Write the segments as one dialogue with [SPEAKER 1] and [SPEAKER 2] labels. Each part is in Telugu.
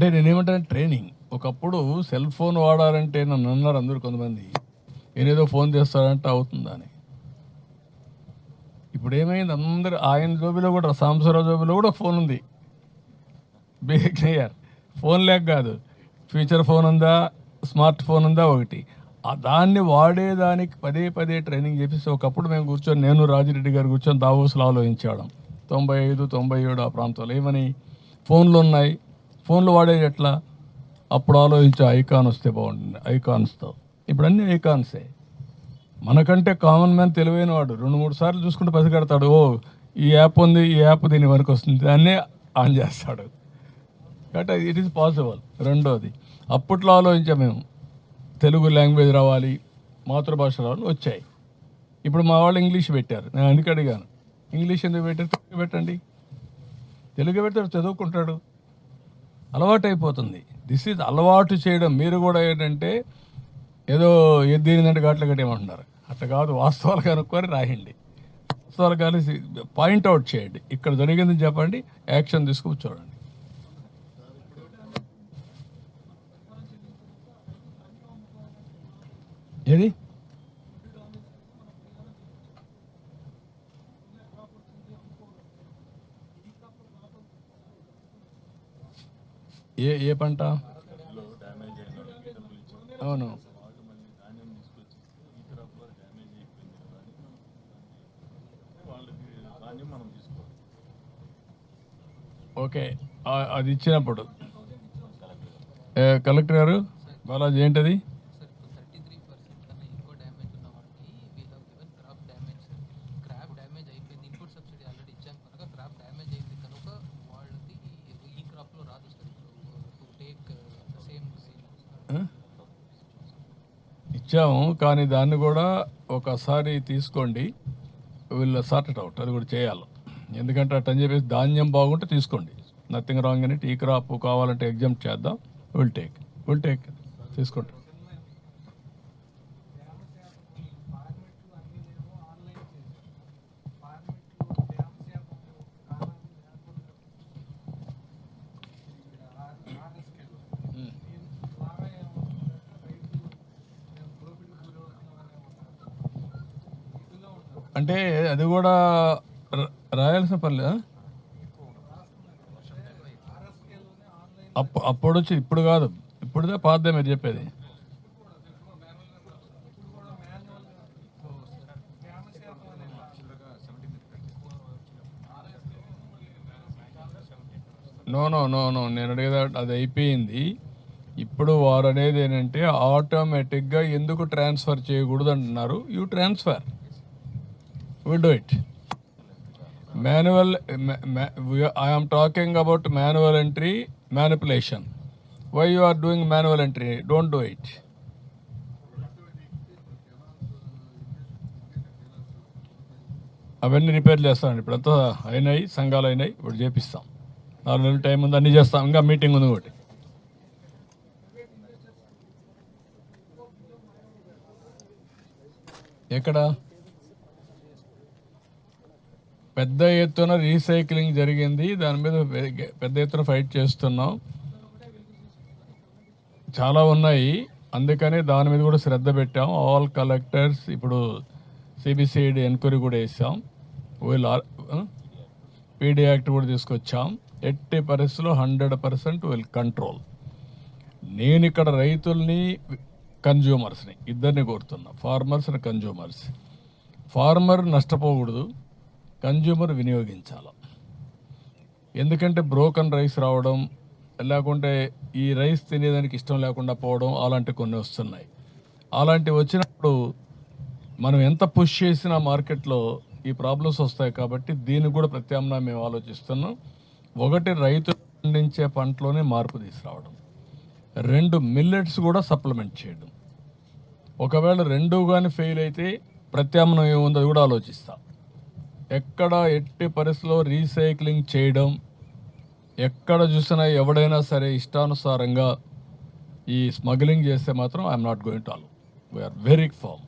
[SPEAKER 1] అంటే నేనేమంటాను, ట్రైనింగ్. ఒకప్పుడు సెల్ ఫోన్ వాడాలంటే నన్ను అన్నారు అందరూ కొంతమంది, నేనేదో ఫోన్ చేస్తాడంటే అవుతుందని. ఇప్పుడు ఏమైంది, అందరు ఆయన జోబిలో కూడా, సాంబశివరావు జోబిలో కూడా ఫోన్ ఉంది. Be clear. ఫోన్ లేక కాదు, ఫీచర్ ఫోన్ ఉందా, స్మార్ట్ ఫోన్ ఉందా ఒకటి. దాన్ని వాడేదానికి పదే పదే ట్రైనింగ్ చేపిస్తే, ఒకప్పుడు మేము కూర్చొని, నేను రాజిరెడ్డి గారు కూర్చొని దావోస్లో ఆలోచించాడు 95, 97 ఆ ప్రాంతంలో. ఏమని, ఫోన్లు ఉన్నాయి, ఫోన్లు వాడేది ఎట్లా, అప్పుడు ఆలోచించే ఐకాన్ వస్తే బాగుంటుంది, ఐకాన్స్తో. ఇప్పుడు అన్ని ఐకాన్సే. మనకంటే కామన్ మ్యాన్ తెలివైన వాడు 2-3 సార్లు చూసుకుంటూ పసిగడతాడు, ఓ ఈ యాప్ ఉంది, ఈ యాప్ దీని వరకు వస్తుంది, దాన్నే ఆన్ చేస్తాడు. కాబట్టి ఇట్ ఈస్ పాసిబుల్. రెండోది, అప్పట్లో ఆలోచించాం మేము, తెలుగు లాంగ్వేజ్ రావాలి, మాతృభాష రావాలి, వచ్చాయి. ఇప్పుడు మా వాళ్ళు ఇంగ్లీష్ పెట్టారు. నేను అందుకు అడిగాను, ఇంగ్లీష్ ఎందుకు పెట్టారు, తెలుగు పెట్టండి. తెలుగు పెడితే చదువుకుంటాడు, అలవాటు అయిపోతుంది. దిస్ ఈజ్ అలవాటు చేయడం. మీరు కూడా ఏంటంటే ఏదో దీనిదంటే ఘాట్లు కట్టేయమంటున్నారు, అట్లా కాదు. వాస్తవాలు కనుక్కొని రాయండి, వాస్తవాలు కలిసి పాయింట్అవుట్ చేయండి, ఇక్కడ జరిగిందని చెప్పండి, యాక్షన్ తీసుకుని చూడండి. ఏది ఏ పంట? అవును, ఓకే. అది ఇచ్చినప్పుడు కలెక్టర్ గారు, బాలాజీ ఏంటది? ఇచ్చాము, కానీ దాన్ని కూడా ఒకసారి తీసుకోండి, వీళ్ళు సార్ట్ ఇట్ అవుట్, అది కూడా చేయాలి. ఎందుకంటే అట్టని చెప్పేసి ధాన్యం బాగుంటే తీసుకోండి, నథింగ్ రాంగ్ అని. ఈ క్రాప్ కావాలంటే ఎగ్జామ్ చేద్దాం, విల్ టేక్ తీసుకుంటాం. అంటే అది కూడా రాయాల్సిన పర్లేదు. అప్పుడు వచ్చి ఇప్పుడు కాదు, ఇప్పుడుదే పాతదే మీరు చెప్పేది. నో, నేను అడిగేది అది అయిపోయింది. ఇప్పుడు వారు అనేది ఏంటంటే ఆటోమేటిక్గా ఎందుకు ట్రాన్స్ఫర్ చేయకూడదు అంటున్నారు. You transfer, will do it. Manual, I'm talking about manual entry manipulation. Why you are doing manual entry? Don't do it. అవన్నీ రిపేర్ చేస్తానండి, ఇప్పుడంతా అయినాయి, సంఘాలు అయినాయి, ఇప్పుడు చేపిస్తాం. 4 నెలలు టైం ఉంది, అన్నీ చేస్తాం. ఇంకా మీటింగ్ ఉంది ఒకటి. ఎక్కడ పెద్ద ఎత్తున రీసైక్లింగ్ జరిగింది, దాని మీద పెద్ద ఎత్తున ఫైట్ చేస్తున్నాం. చాలా ఉన్నాయి, అందుకనే దాని మీద కూడా శ్రద్ధ పెట్టాం. ఆల్ కలెక్టర్స్, ఇప్పుడు సిబిసిఐడి ఎంక్వైరీ కూడా వేసాం. పీడీ యాక్ట్ కూడా తీసుకొచ్చాం. ఎట్టి పరిస్థితుల్లో 100% విల్ కంట్రోల్. నేను ఇక్కడ రైతుల్ని, కన్జ్యూమర్స్ని ఇద్దరిని కోరుతున్నా, ఫార్మర్స్ అండ్ కన్జ్యూమర్స్. ఫార్మర్ నష్టపోకూడదు, కన్జ్యూమర్ వినియోగించాలి. ఎందుకంటే బ్రోకన్ రైస్ రావడం, లేకుంటే ఈ రైస్ తినేదానికి ఇష్టం లేకుండా పోవడం, అలాంటి కొన్ని వస్తున్నాయి. అలాంటివి వచ్చినప్పుడు మనం ఎంత పుష్ చేసినా మార్కెట్లో ఈ ప్రాబ్లమ్స్ వస్తాయి. కాబట్టి దీనికి కూడా ప్రత్యామ్నాయం మేము ఆలోచిస్తున్నాం. ఒకటి, రైతు పండించే పంటలోనే మార్పు తీసుకురావడం. 2, మిల్లెట్స్ కూడా సప్లిమెంట్ చేయడం. ఒకవేళ 2 కానీ ఫెయిల్ అయితే ప్రత్యామ్నాయం ఏముందో అది కూడా ఆలోచిస్తాం. ఎక్కడ ఎట్టి పరిస్థితిలో రీసైక్లింగ్ చేయడం, ఎక్కడ చూసినా ఎవడైనా సరే ఇష్టానుసారంగా ఈ స్మగ్లింగ్ చేస్తే మాత్రం I'm not going to allow. We're very firm.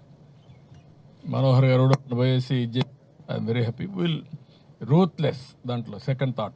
[SPEAKER 1] Manohar గారు పోయేసి I'm very happy, will ruthless, దాంట్లో సెకండ్ థాట్.